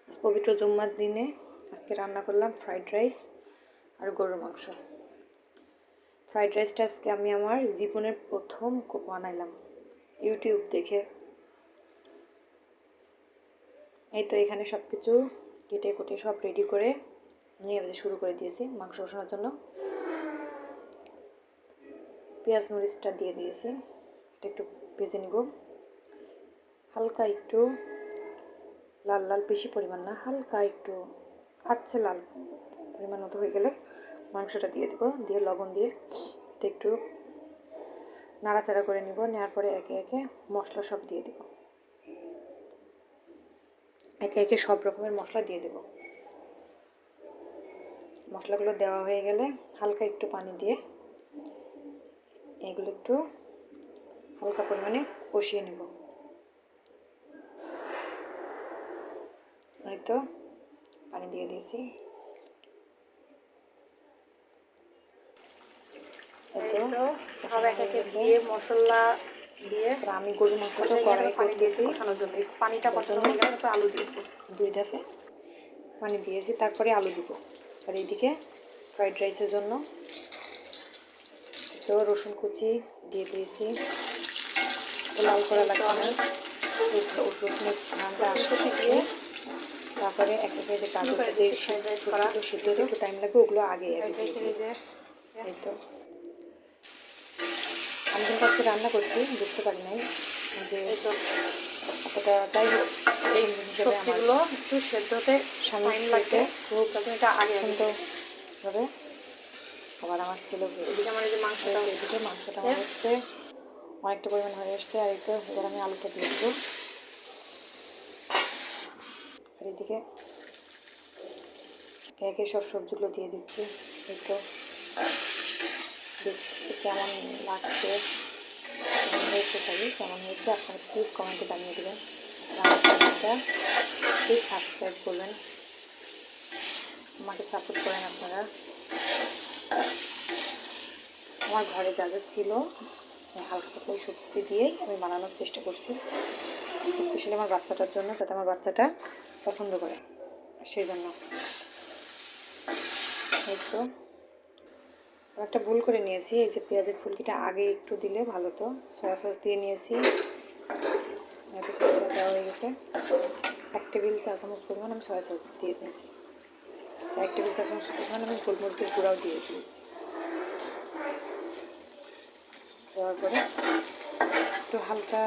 আজ পবিত্র জুম্মার দিনে আজকে রান্না করলাম ফ্রাইড রাইস আর গরুর মাংস। ফ্রাইড রাইসটা আজকে আমি আমার জীবনের প্রথম বানাইলাম ইউটিউব দেখে। এই তো এখানে সব কিছু কেটে কুটে সব রেডি করে নিয়ে শুরু করে দিয়েছি মাংস কষানোর জন্য। পেঁয়াজ মরিচটা দিয়ে দিয়েছি, এটা একটু ভেজে নিব, হালকা একটু লাল লাল, বেশি পরিমাণ না, হালকা একটু আচ্ছা লাল পরিমাণ মতো হয়ে গেলে মাংসটা দিয়ে দেবো, দিয়ে লবণ দিয়ে এটা একটু নাড়াচাড়া করে নিব। নেওয়ার পরে একে একে মশলা সব দিয়ে দেব, একে একে সব রকমের মশলা দিয়ে দেব। মশলাগুলো দেওয়া হয়ে গেলে হালকা একটু পানি দিয়ে এগুলো একটু হালকা পরিমাণে কষিয়ে নেব। এই তো পানি দিয়ে দিয়েছি, সব এক একে দিয়ে মশলা দিয়ে আমি গরু মাংসটা কড়াই করতেছি কষানোর জন্য। পানিটা কষানো হয়ে গেলে তারপর আলু দিয়ে দুই ধাপে পানি দিয়েছি, তারপরে আলু দিব। আর এইদিকে ফ্রাইড রাইসের জন্য তো রসুন কুচি দিয়ে দিয়েছি, লাল করা লাগবে না, রসুনের ঘ্রাণটা আসতে দিয়ে তারপরে এক একে যে গাজর দিয়ে সিদ্ধ হতে একটু টাইম লাগবে, ওগুলো আগে এই তো আমি কিন্তু আজকে রান্না করছি, বুঝতে পারি নাই যে অতটা, যাই হোক এই সবজিগুলো একটু সেদ্ধ হতে টাইম লাগবে, খুব এটা আগে হবে। আবার আমার ছেলে এদিকে আমার এই যে মাংসটা আমার হচ্ছে অনেকটা পরিমাণ হয়ে আসছে। আর একটু এবার আমি আলুটা দিয়ে দেবো, আর এদিকে একে একে সব সবজিগুলো দিয়ে দিচ্ছি। একটু দেখছি কেমন লাগছে, কেমন হয়েছে, কেমন হয়েছে আপনারা প্লিজ কমেন্টে জানিয়ে দেবেন। আমার চ্যানেলটা প্লিজ সাবস্ক্রাইব করবেন, আমাকে সাপোর্ট করেন আপনারা। আমার ঘরে যা যা ছিল হালকা পাতলা সবজি দিয়েই আমি বানানোর চেষ্টা করছি, স্পেশালি আমার বাচ্চাটার জন্য, যাতে আমার বাচ্চাটা পছন্দ করে, সেই জন্য। এই তো একটা ভুল করে নিয়েছি, এই যে পেঁয়াজের ফুলকিটা আগে একটু দিলে ভালো, তো সয়া সস দিয়ে নিয়েছি, সয়া সস দেওয়া হয়ে গেছে। 1 টেবিল চা চামচ পরিমাণ আমি সয়া সস দিয়ে দিয়েছি, 1 টেবিল চা চামচ পরিমাণ আমি গোলমরিচের গুঁড়াও দিয়ে দিয়েছি। দেওয়ার পরে একটু হালকা